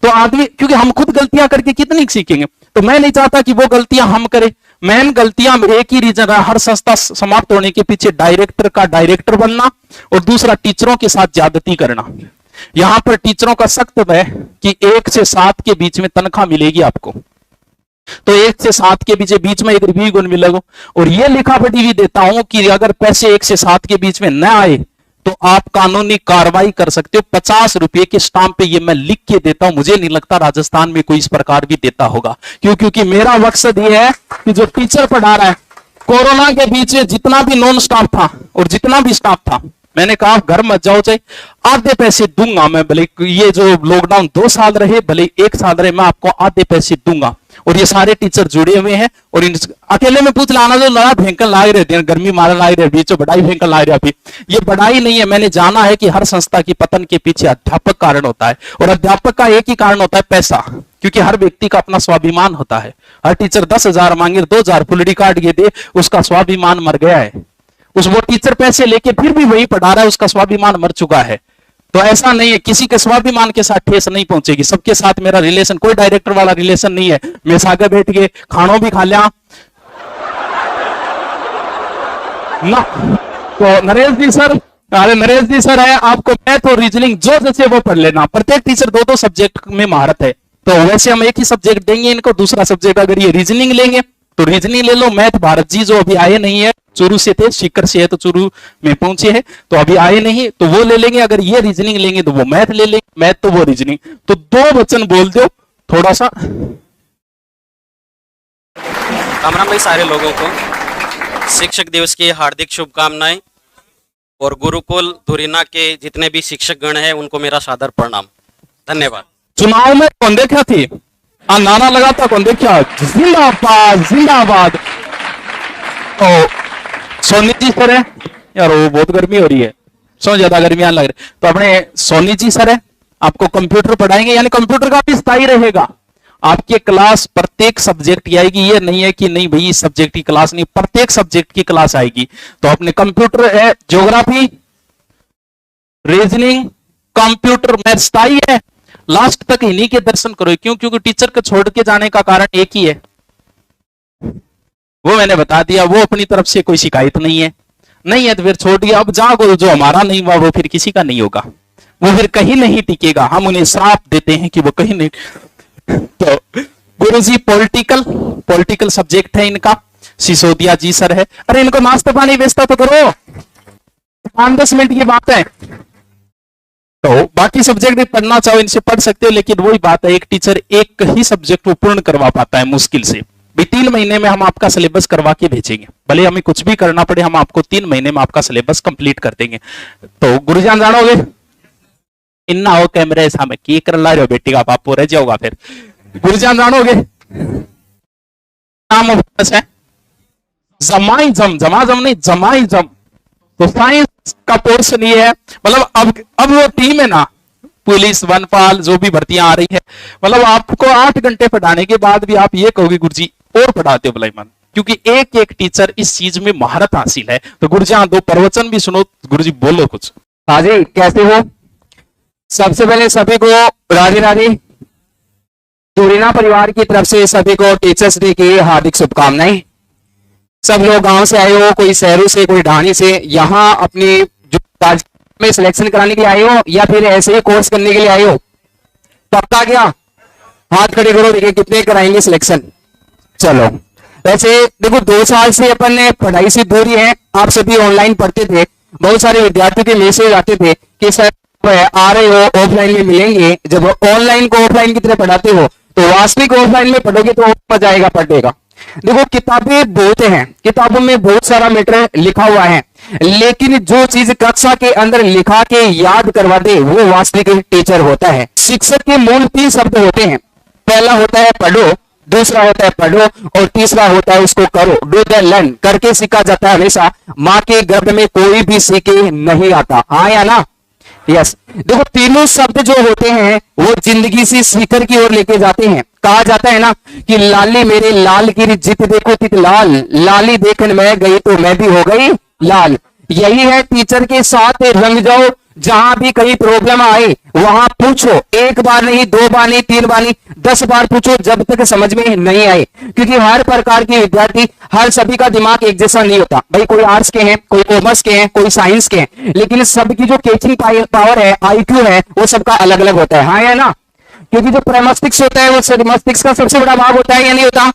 तो आदमी, क्योंकि हम खुद गलतियां करके कितनी सीखेंगे, तो मैं नहीं चाहता कि वो गलतियां हम करें। मेन गलतियां में एक ही रीजन है, हर संस्था समाप्त होने के पीछे डायरेक्टर का डायरेक्टर बनना, और दूसरा टीचरों के साथ ज्यादती करना। यहां पर टीचरों का सख्त है कि 1 से 7 के बीच में तनख्वाह मिलेगी आपको, तो 1 से 7 के बीच में एक रिव्यू गुण मिलेगा। और ये लिखा पढ़ी भी देता हूं कि अगर पैसे 1 से 7 के बीच में न आए तो आप कानूनी कार्रवाई कर सकते हो। 50 रुपए के स्टाम्प पे ये मैं लिख के देता हूं। मुझे नहीं लगता राजस्थान में कोई इस प्रकार भी देता होगा, क्योंकि मेरा मकसद ये है कि जो टीचर पढ़ा रहा है, कोरोना के बीच में जितना भी नॉन स्टाफ था और जितना भी स्टाफ था, मैंने कहा घर मत जाओ, चाहे आधे पैसे दूंगा मैं, भले ये जो लॉकडाउन 2 साल रहे, भले 1 साल रहे, मैं आपको आधे पैसे दूंगा। और ये सारे टीचर जुड़े हुए हैं। और अकेले में पूछ लाना जो लड़ा भयंकर लाग रहे, गर्मी मारा लाग रहे, बीचों बढ़ाई भयंकर लाग रहे। अभी ये बढ़ाई नहीं है, मैंने जाना है कि हर संस्था की पतन के पीछे अध्यापक कारण होता है, और अध्यापक का एक ही कारण होता है पैसा, क्योंकि हर व्यक्ति का अपना स्वाभिमान होता है। हर टीचर 10,000 मांगे, 2,000 फुलड़ी काट के दे, उसका स्वाभिमान मर गया है। वो टीचर पैसे लेके फिर भी वही पढ़ा रहा है, उसका स्वाभिमान मर चुका है। तो ऐसा नहीं है, किसी के स्वाभिमान के साथ ठेस नहीं पहुंचेगी। सबके साथ मेरा रिलेशन कोई डायरेक्टर वाला रिलेशन नहीं है। मैं सागे बैठ के खानों भी खा लिया ना। तो नरेश जी सर, अरे नरेश जी सर है, आपको मैथ और रीजनिंग जो जैसे वो पढ़ लेना। प्रत्येक टीचर 2-2 सब्जेक्ट में महारत है, तो वैसे हम एक ही सब्जेक्ट देंगे इनको। दूसरा सब्जेक्ट अगर ये रीजनिंग लेंगे तो रीजनिंग ले लो। मैथ भारत जी जो अभी आए नहीं है, चूरू से थे, सीकर से है तो चूरू में पहुंचे हैं, तो अभी आए नहीं तो वो ले लेंगे, अगर ये रीजनिंग लेंगे तो वो मैथ ले लेंगे, मैथ तो वो रीजनिंग। तो 2 वचन बोल दो थोड़ा सा। राम राम भाई सारे लोगों को शिक्षक दिवस की हार्दिक शुभकामनाएं और गुरुकुल धुरीना के जितने भी शिक्षक गण हैं उनको मेरा सादर प्रणाम। धन्यवाद। चुनाव में कौन देखा थी, नारा लगा था, कौन देखा, जिंदाबाद जिंदाबाद। तो सोनी जी सर है यार, वो बहुत गर्मी हो रही है, सो ज्यादा गर्मी आने लग रही, तो अपने सोनी जी सर है, आपको कंप्यूटर पढ़ाएंगे, यानी कंप्यूटर का भी स्थायी रहेगा। आपकी क्लास प्रत्येक सब्जेक्ट की आएगी, ये नहीं है कि नहीं भाई इस सब्जेक्ट की क्लास नहीं, प्रत्येक सब्जेक्ट की क्लास आएगी। तो अपने कंप्यूटर है, ज्योग्राफी, रीजनिंग, कंप्यूटर, मैथ स्थायी है, लास्ट तक इन्हीं के दर्शन करो। क्यों? क्योंकि टीचर को छोड़ के जाने का कारण एक ही है, वो मैंने बता दिया, वो अपनी तरफ से कोई शिकायत नहीं है, नहीं है तो फिर छोड़ दिया। अब जहां जो हमारा नहीं हुआ वो फिर किसी का नहीं होगा, वो फिर कहीं नहीं टिकेगा, हम उन्हें श्राप देते हैं कि वो कहीं नहीं। तो गुरुजी पॉलिटिकल सब्जेक्ट है इनका, सिसोदिया जी सर है। अरे इनको नाश्ता पानी बेचता तो करो, 5-10 मिनट की बात है। तो बाकी सब्जेक्ट भी पढ़ना चाहो इनसे पढ़ सकते हो, लेकिन वही बात है, एक टीचर एक ही सब्जेक्ट को पूर्ण करवा पाता है मुश्किल से। भी 3 महीने में हम आपका सिलेबस करवा के भेजेंगे, भले हमें कुछ भी करना पड़े, हम आपको 3 महीने में आपका सिलेबस कंप्लीट कर देंगे। तो गुरुजान जानोगे इन्ना हो कैमरे सामने की कर ला रहे हो, बेटी का पापू रह जाओगा फिर। गुरुजान जानोगे नाम है जमाइजम, जमाजम नहीं जमाइजम। तो साइंस का पोर्शन ये है, मतलब अब वो टीम है ना, पुलिस वनपाल जो भी भर्तियां आ रही है, मतलब आपको 8 घंटे पढ़ाने के बाद भी आप ये कहोगे गुरुजी और पढ़ाते हो भलाईमान, क्योंकि एक एक टीचर इस चीज में महारत हासिल है। तो गुरुजी 2 प्रवचन भी सुनो, गुरुजी बोलो कुछ। हाँ जी, कैसे हो? सबसे पहले सभी को राधे राधे। धुरीना परिवार की तरफ से सभी को टीचर्स डे की हार्दिक शुभकामनाएं। सब लोग गांव से आए हो, कोई शहरों से, कोई ढाणी से, यहाँ अपनी जो में सिलेक्शन कराने के लिए आए हो या फिर ऐसे ही कोर्स करने के लिए आए हो? पक्का क्या? हाथ खड़े करो, देखिए कितने कराएंगे सिलेक्शन। चलो, वैसे देखो 2 साल से अपन ने पढ़ाई से दूर ही है, आप सभी ऑनलाइन पढ़ते थे, बहुत सारे विद्यार्थियों के मैसेज आते थे कि सर आ रहे हो ऑफलाइन में मिलेंगे। जब ऑनलाइन को ऑफलाइन की तरह पढ़ाते हो तो वास्तविक ऑफलाइन में पढ़ोगे तो मजा आएगा पढ़ने का। देखो किताबें बहुत हैं, किताबों में बहुत सारा मैटर लिखा हुआ है, लेकिन जो चीज कक्षा के अंदर लिखा के याद करवा दे वो वास्तविक टीचर होता है। शिक्षक के मूल 3 शब्द होते हैं, पहला होता है पढ़ो, दूसरा होता है पढ़ो और तीसरा होता है उसको करो। डू द लर्न, करके सीखा जाता है हमेशा, माँ के गर्भ में कोई भी सीखे नहीं आता। हाँ या ना? यस। देखो तीनों शब्द जो होते हैं वो जिंदगी से शिखर की ओर लेके जाते हैं। कहा जाता है ना कि लाली मेरे लाल की जित देखो तित लाल, लाली देखने में गई तो मैं भी हो गई लाल। यही है टीचर के साथ रंग जाओ, जहां भी कहीं प्रॉब्लम आए वहां पूछो, 1 बार नहीं, 2 बार नहीं, 3 बार नहीं, 10 बार पूछो जब तक समझ में नहीं आए। क्योंकि हर प्रकार के विद्यार्थी, हर सभी का दिमाग एक जैसा नहीं होता भाई। कोई आर्ट्स के हैं, कोई कॉमर्स के हैं, कोई साइंस के हैं, लेकिन सबकी जो कैचिंग पावर है, IQ है, वो सबका अलग अलग होता है। हाँ या ना? क्योंकि जो प्रेमस्टिक्स होता है वो मस्तिष्क का सबसे बड़ा भाग होता है या नहीं होता?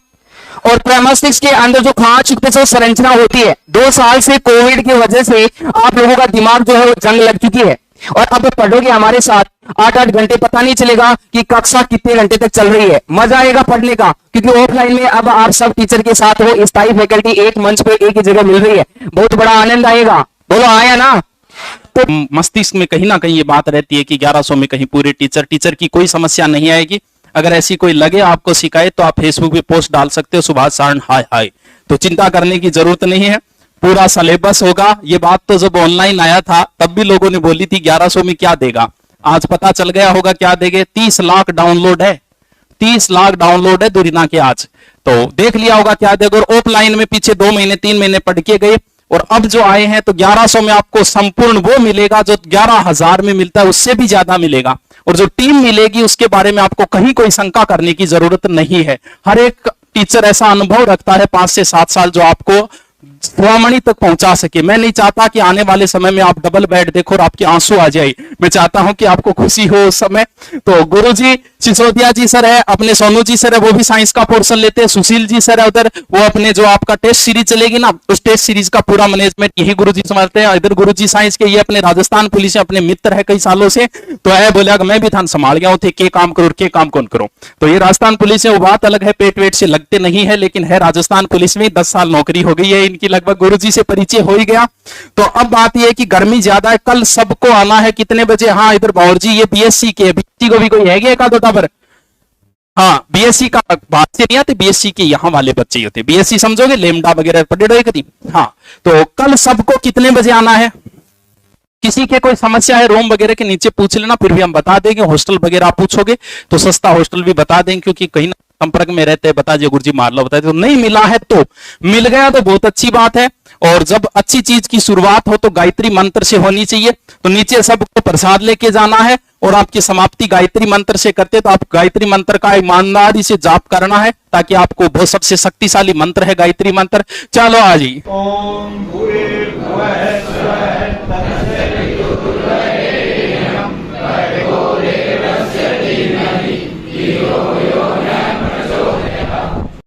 और प्रेमस्टिक्स के अंदर जो खांच से संरचना होती है, 2 साल से कोविड की वजह से आप लोगों का दिमाग जो है वो जंग लग चुकी है। और अब पढ़ोगे हमारे साथ 8-8 घंटे, पता नहीं चलेगा कि कक्षा कितने घंटे तक चल रही है। मजा आएगा पढ़ने का, क्योंकि ऑफलाइन में अब आप सब टीचर के साथ हो, स्थायी फैकल्टी एक मंच पे एक ही जगह मिल रही है, बहुत बड़ा आनंद आएगा। बोलो आया ना? तो मस्तिष्क में कहीं ना कहीं ये बात रहती है कि 1100 में कहीं पूरे टीचर की कोई समस्या नहीं आएगी। अगर ऐसी कोई लगे आपको शिकायत तो आप फेसबुक पे पोस्ट डाल सकते हो, सुभाष सारण हाय हाय। तो चिंता करने की जरूरत नहीं है, पूरा सिलेबस होगा। ये बात तो जब ऑनलाइन आया था तब भी लोगों ने बोली थी 1100 में क्या देगा, आज पता चल गया होगा क्या देंगे। 30 लाख डाउनलोड है, 30 लाख डाउनलोड है धुरीना के आज, तो देख लिया होगा क्या देगा। और ऑफलाइन में पीछे 2 महीने 3 महीने पढ़ के गए, और अब जो आए हैं तो 1100 में आपको संपूर्ण वो मिलेगा जो 11,000 में मिलता है, उससे भी ज्यादा मिलेगा। और जो टीम मिलेगी उसके बारे में आपको कहीं कोई शंका करने की जरूरत नहीं है। हर एक टीचर ऐसा अनुभव रखता है 5 से 7 साल, जो आपको स्वामणि तक पहुंचा सके। मैं नहीं चाहता कि आने वाले समय में आप डबल बेड देखो और आपके आंसू आ जाए, मैं चाहता हूं कि आपको खुशी हो उस समय। तो गुरुजी सिसोदिया जी सर है, अपने सोनू जी सर है, वो भी साइंस का पोर्शन लेते हैं, सुशील जी सर है उधर, वो अपने जो आपका टेस्ट सीरीज चलेगी ना, उस टेस्ट सीरीज का पूरा मैनेजमेंट यही गुरुजी संभालते हैं। इधर गुरुजी साइंस के, ये अपने राजस्थान पुलिस से अपने मित्र है कई सालों से, तो है बोला मैं भी थान संभाल गया हूं थे, के काम करो के काम कौन करो। तो ये राजस्थान पुलिस है, वो बात अलग है, पेट वेट से लगते नहीं है, लेकिन है राजस्थान पुलिस में 10 साल नौकरी हो गई है इनकी, लगभग गुरुजी से परिचय हो ही गया। तो अब बात यह है कि गर्मी ज्यादा है, कल सबको आना है कितने बजे? हाँ इधर बाउर जी ये बीएससी के, बीएससी को भी कोई है क्या दो टावर? हाँ बीएससी का बात से नहीं आते, बीएससी के यहाँ वाले बच्चे ही होते, बीएससी समझोगे, लेमडा वगैरह पढ़े रहे कभी। हाँ तो कल सबको कितने बजे आना है? किसी के कोई समस्या है रूम वगैरह के नीचे पूछ लेना, फिर भी हम बता देंगे। हॉस्टल वगैरह आप पूछोगे तो सस्ता हॉस्टल भी बता देंगे, क्योंकि कहीं ना संपर्क में रहते हैं, बता दिए गुरुजी मार लो, बता दिए। तो नहीं मिला है तो मिल गया तो बहुत अच्छी बात है। और जब अच्छी चीज की शुरुआत हो तो गायत्री मंत्र से होनी चाहिए। तो नीचे सबको प्रसाद लेके जाना है और आपकी समाप्ति गायत्री मंत्र से करते, तो आप गायत्री मंत्र का ईमानदारी से जाप करना है, ताकि आपको बहुत सबसे शक्तिशाली मंत्र है गायत्री मंत्र। चलो आज ही ओम भूर्भुवः स्वः तत्सवितुर्वरेण्यं